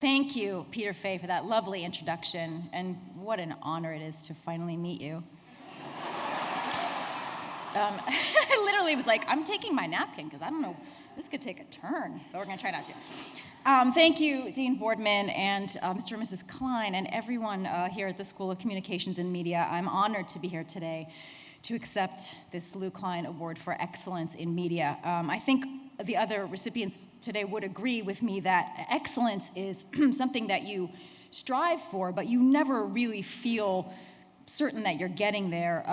Thank you, Peter Fey, for that lovely introduction, and what an honor it is to finally meet you. I literally was like, I'm taking my napkin, because I don't know, this could take a turn, but we're going to try not to. Thank you, Dean Boardman and Mr. and Mrs. Klein, and everyone here at the School of Communications and Media. I'm honored to be here today to accept this Lew Klein Award for Excellence in Media. I think the other recipients today would agree with me that excellence is something that you strive for, but you never really feel certain that you're getting there.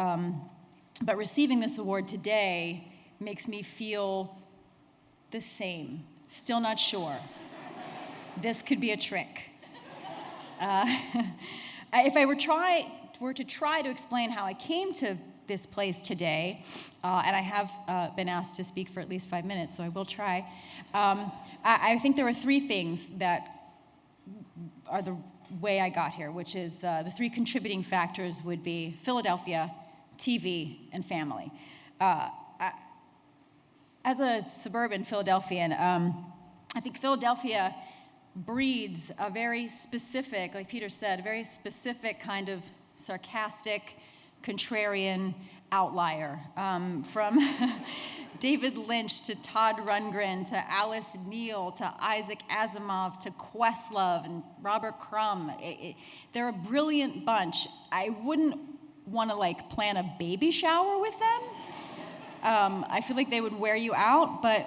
But receiving this award today makes me feel the same. Still not sure. This could be a trick. If I were to try to explain how I came to this place today, and I have been asked to speak for at least 5 minutes, so I will try. I think there are three things that are the way I got here, which is the three contributing factors would be Philadelphia, TV, and family. As a suburban Philadelphian, I think Philadelphia breeds a very specific, like Peter said, a very specific kind of sarcastic, contrarian outlier. From David Lynch to Todd Rundgren to Alice Neal to Isaac Asimov to Questlove and Robert Crumb. They're a brilliant bunch. I wouldn't want to plan a baby shower with them. I feel like they would wear you out, but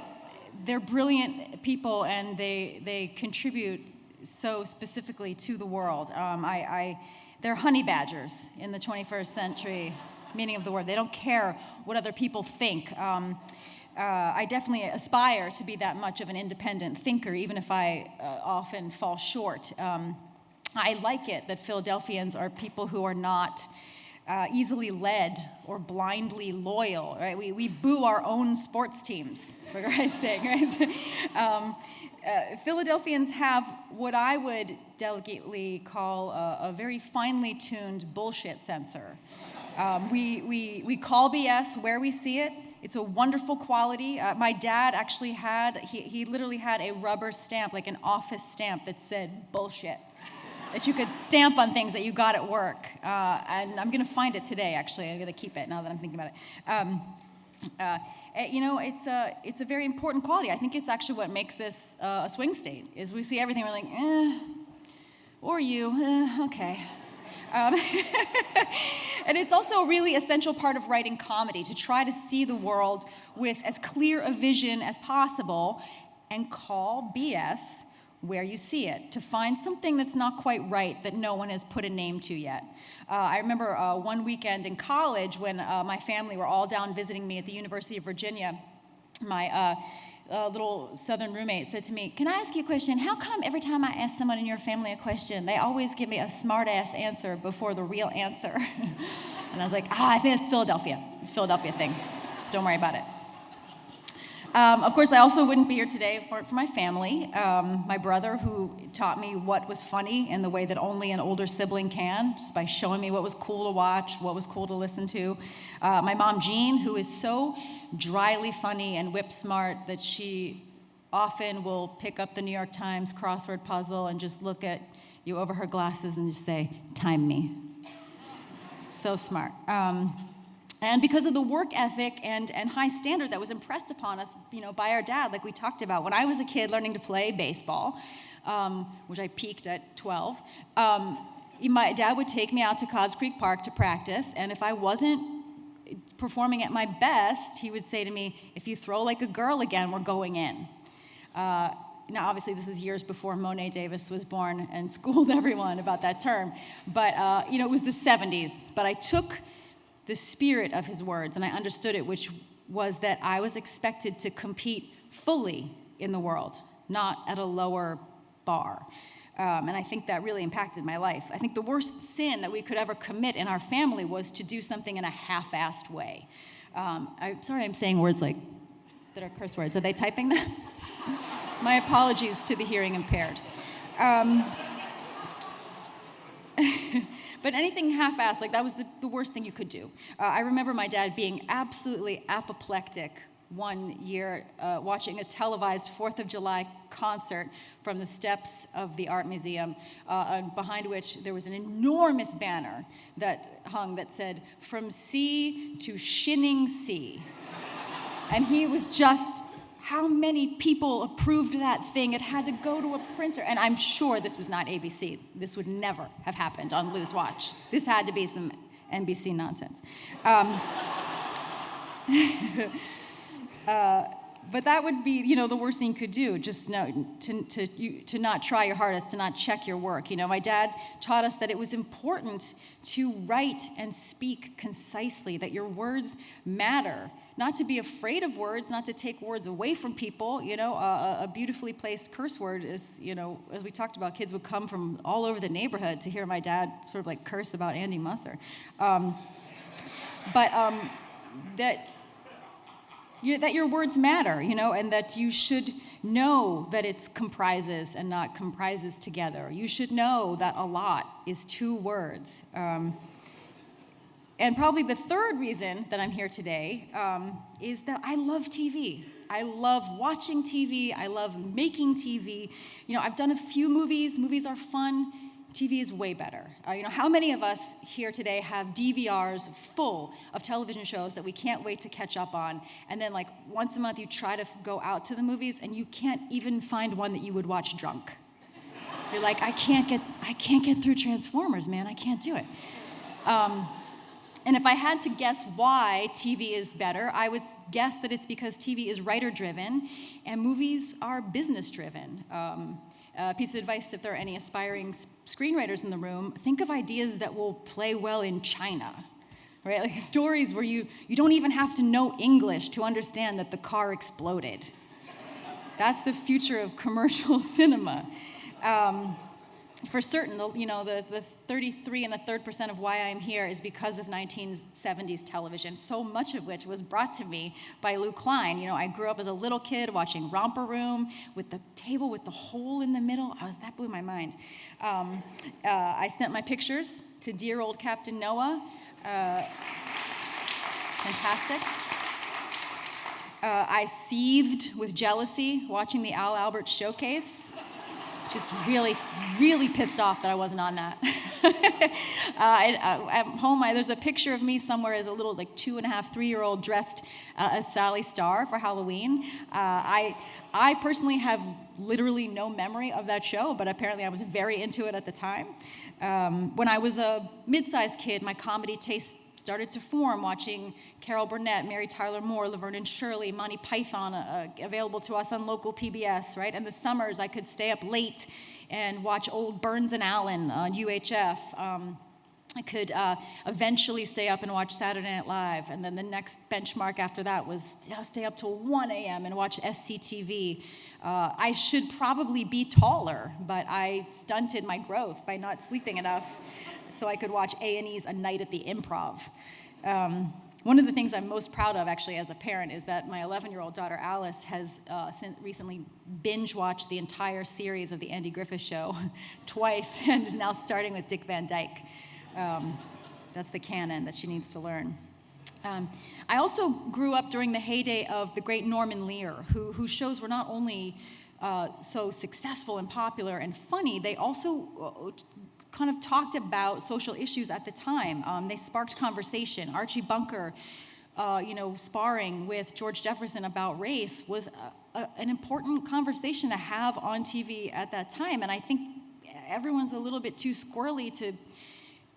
they're brilliant people and they contribute so specifically to the world. They're honey badgers in the 21st century meaning of the word. They don't care what other people think. I definitely aspire to be that much of an independent thinker, even if I often fall short. I like it that Philadelphians are people who are not easily led or blindly loyal, right? We boo our own sports teams, for Christ's sake, right? Philadelphians have what I would delicately call a very finely tuned bullshit sensor. We call BS where we see it. It's a wonderful quality. My dad actually he literally had a rubber stamp, like an office stamp that said bullshit, that you could stamp on things that you got at work. And I'm going to find it today, actually. I'm going to keep it now that I'm thinking about it. It's a very important quality. I think it's actually what makes this a swing state, is we see everything, we're like, or you, okay. And it's also a really essential part of writing comedy, to try to see the world with as clear a vision as possible and call BS where you see it, to find something that's not quite right that no one has put a name to yet. I remember one weekend in college when my family were all down visiting me at the University of Virginia. My little southern roommate said to me, "Can I ask you a question? How come every time I ask someone in your family a question, they always give me a smart-ass answer before the real answer?" And I was like, I think it's Philadelphia. It's a Philadelphia thing. Don't worry about it. Of course, I also wouldn't be here today if it weren't for my family. My brother, who taught me what was funny in the way that only an older sibling can, just by showing me what was cool to watch, what was cool to listen to. My mom, Jean, who is so dryly funny and whip smart that she often will pick up the New York Times crossword puzzle and just look at you over her glasses and just say, "Time me." So smart. And because of the work ethic and high standard that was impressed upon us, by our dad, like we talked about. When I was a kid learning to play baseball, which I peaked at 12, my dad would take me out to Cobbs Creek Park to practice, and if I wasn't performing at my best, he would say to me, "If you throw like a girl again, we're going in." Now, obviously, this was years before Monet Davis was born and schooled everyone about that term, but it was the 70s. But I took the spirit of his words, and I understood it, which was that I was expected to compete fully in the world, not at a lower bar. And I think that really impacted my life. I think the worst sin that we could ever commit in our family was to do something in a half-assed way. I'm sorry I'm saying words that are curse words. Are they typing that? My apologies to the hearing impaired. But anything half-assed, that was the worst thing you could do. I remember my dad being absolutely apoplectic one year watching a televised 4th of July concert from the steps of the Art Museum, behind which there was an enormous banner that hung that said, "From sea to shinning sea." And he was just, how many people approved that thing? It had to go to a printer. And I'm sure this was not ABC. This would never have happened on Lew's watch. This had to be some NBC nonsense. But that would be, the worst thing you could do, just to not try your hardest, to not check your work. My dad taught us that it was important to write and speak concisely, that your words matter. Not to be afraid of words, not to take words away from people. A beautifully placed curse word is, as we talked about, kids would come from all over the neighborhood to hear my dad sort of like curse about Andy Musser. That your words matter, and that you should know that it's comprises and not comprises together. You should know that a lot is 2 words. And probably the third reason that I'm here today is that I love TV. I love watching TV. I love making TV. I've done a few movies. Movies are fun. TV is way better. How many of us here today have DVRs full of television shows that we can't wait to catch up on, and then like once a month you try to go out to the movies and you can't even find one that you would watch drunk? You're like, I can't get through Transformers, man. I can't do it. And if I had to guess why TV is better, I would guess that it's because TV is writer-driven and movies are business-driven. Piece of advice, if there are any aspiring screenwriters in the room, think of ideas that will play well in China, right? Like stories where you don't even have to know English to understand that the car exploded. That's the future of commercial cinema. For certain, the 33.33% of why I'm here is because of 1970s television, so much of which was brought to me by Lew Klein. I grew up as a little kid watching Romper Room with the table with the hole in the middle. That blew my mind. I sent my pictures to dear old Captain Noah. Fantastic. I seethed with jealousy watching the Al Albert showcase. Just really, really pissed off that I wasn't on that. At home, there's a picture of me somewhere as a little 2.5, 3-year-old dressed as Sally Starr for Halloween. I personally have literally no memory of that show, but apparently I was very into it at the time. When I was a mid-sized kid, my comedy taste started to form, watching Carol Burnett, Mary Tyler Moore, Laverne and Shirley, Monty Python, available to us on local PBS, right? And the summers, I could stay up late and watch old Burns and Allen on UHF. I could eventually stay up and watch Saturday Night Live, and then the next benchmark after that was stay up till 1 a.m. and watch SCTV. I should probably be taller, but I stunted my growth by not sleeping enough so I could watch A&E's A Night at the Improv. One of the things I'm most proud of, actually, as a parent, is that my 11-year-old daughter, Alice, has recently binge-watched the entire series of The Andy Griffith Show twice and is now starting with Dick Van Dyke. That's the canon that she needs to learn. I also grew up during the heyday of the great Norman Lear, whose shows were not only so successful and popular and funny, they also kind of talked about social issues at the time. They sparked conversation. Archie Bunker, sparring with George Jefferson about race was an important conversation to have on TV at that time. And I think everyone's a little bit too squirrely to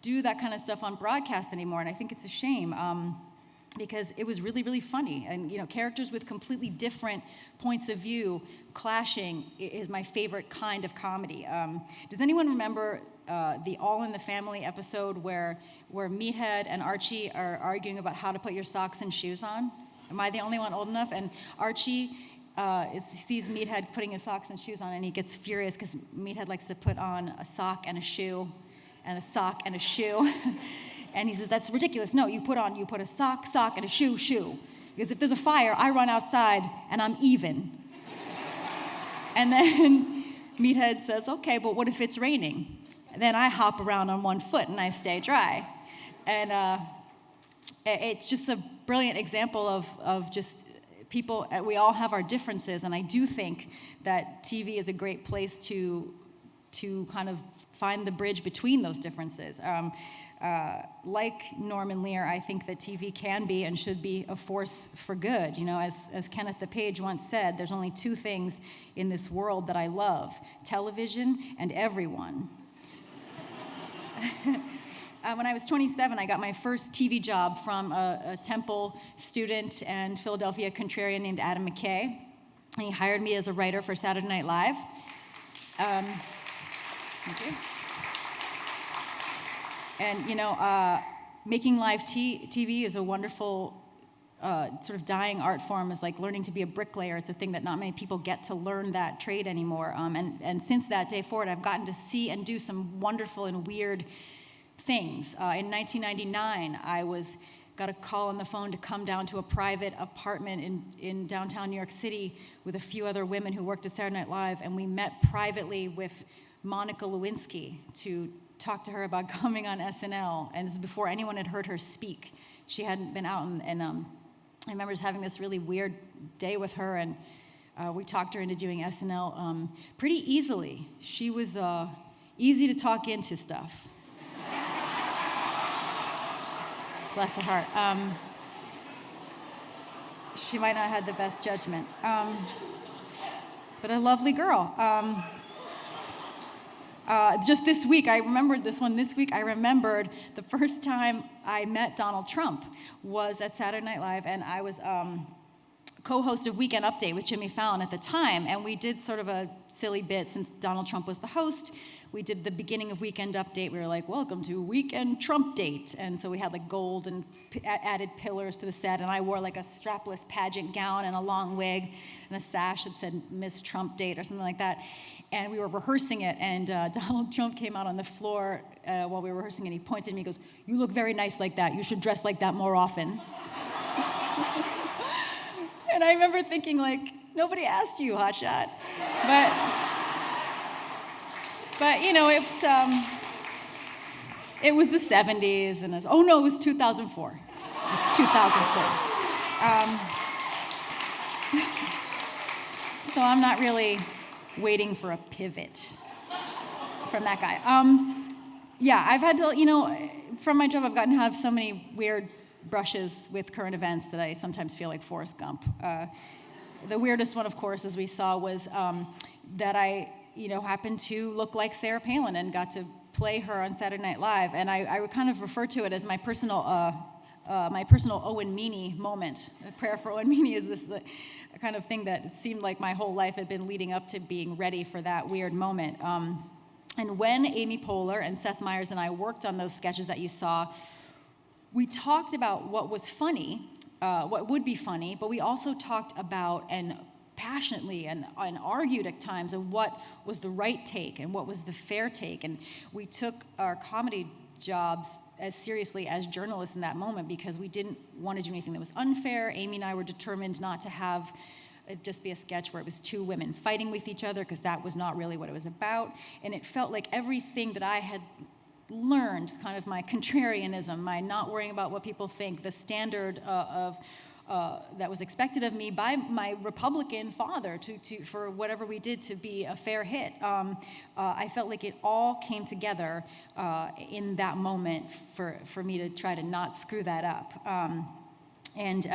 do that kind of stuff on broadcast anymore, and I think it's a shame. Because it was really, really funny. And, characters with completely different points of view clashing is my favorite kind of comedy. Does anyone remember the All in the Family episode where Meathead and Archie are arguing about how to put your socks and shoes on? Am I the only one old enough? And Archie sees Meathead putting his socks and shoes on, and he gets furious because Meathead likes to put on a sock and a shoe, and a sock and a shoe. And he says, that's ridiculous. No, you put a sock, and a shoe. Because if there's a fire, I run outside and I'm even. And then Meathead says, okay, but what if it's raining? And then I hop around on one foot and I stay dry. And it's just a brilliant example of just people, we all have our differences, and I do think that TV is a great place to kind of find the bridge between those differences. Like Norman Lear, I think that TV can be and should be a force for good. You know, as Kenneth the Page once said, there's only two things in this world that I love: television and everyone. When I was 27, I got my first TV job from a Temple student and Philadelphia contrarian named Adam McKay. And he hired me as a writer for Saturday Night Live. Thank you. And, you know, making live TV is a wonderful sort of dying art form. It's like learning to be a bricklayer. It's a thing that not many people get to learn that trade anymore. And since that day forward, I've gotten to see and do some wonderful and weird things. In 1999, I got a call on the phone to come down to a private apartment in downtown New York City with a few other women who worked at Saturday Night Live, and we met privately with Monica Lewinsky to talk to her about coming on SNL, and this is before anyone had heard her speak. She hadn't been out, and I remember just having this really weird day with her, and we talked her into doing SNL pretty easily. She was easy to talk into stuff. Bless her heart. She might not have had the best judgment, but a lovely girl. Just this week, I remembered this one. This week, I remembered the first time I met Donald Trump was at Saturday Night Live, and I was co-host of Weekend Update with Jimmy Fallon at the time, and we did sort of a silly bit since Donald Trump was the host. We did the beginning of Weekend Update. We were like, welcome to Weekend Trump Date. And so we had like gold and added pillars to the set, and I wore like a strapless pageant gown and a long wig and a sash that said Miss Trump Date or something like that. And we were rehearsing it, and Donald Trump came out on the floor while we were rehearsing, and he pointed at me, he goes, "You look very nice like that. You should dress like that more often." And I remember thinking, like, nobody asked you, hotshot. But you know, it was the 70s, and it was 2004. It was 2004. So I'm not really waiting for a pivot from that guy. Yeah, I've had to, you know, from my job, I've gotten to have so many weird brushes with current events that I sometimes feel like Forrest Gump. The weirdest one, of course, as we saw, was that I, you know, happened to look like Sarah Palin and got to play her on Saturday Night Live, and I would kind of refer to it as my personal Owen Meany moment. A prayer for Owen Meany is the kind of thing that it seemed like my whole life had been leading up to being ready for that weird moment. And when Amy Poehler and Seth Meyers and I worked on those sketches that you saw, we talked about what was funny, what would be funny, but we also talked about and passionately and argued at times of what was the right take and what was the fair take. And we took our comedy jobs as seriously as journalists in that moment because we didn't want to do anything that was unfair. Amy and I were determined not to have it just be a sketch where it was two women fighting with each other, because that was not really what it was about. And it felt like everything that I had learned, kind of my contrarianism, my not worrying about what people think, the standard that was expected of me by my Republican father for whatever we did to be a fair hit. I felt like it all came together in that moment for me to try to not screw that up. And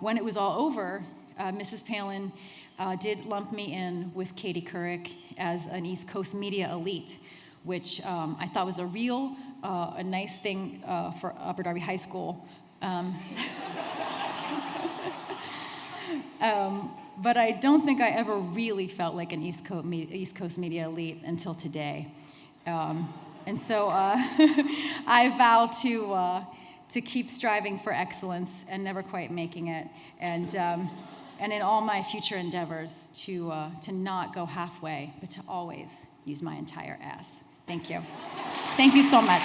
when it was all over, Mrs. Palin did lump me in with Katie Couric as an East Coast media elite, which I thought was a nice thing for Upper Darby High School. But I don't think I ever really felt like an East Coast media elite until today. And so I vow to keep striving for excellence and never quite making it. And in all my future endeavors to not go halfway, but to always use my entire ass. Thank you. Thank you so much.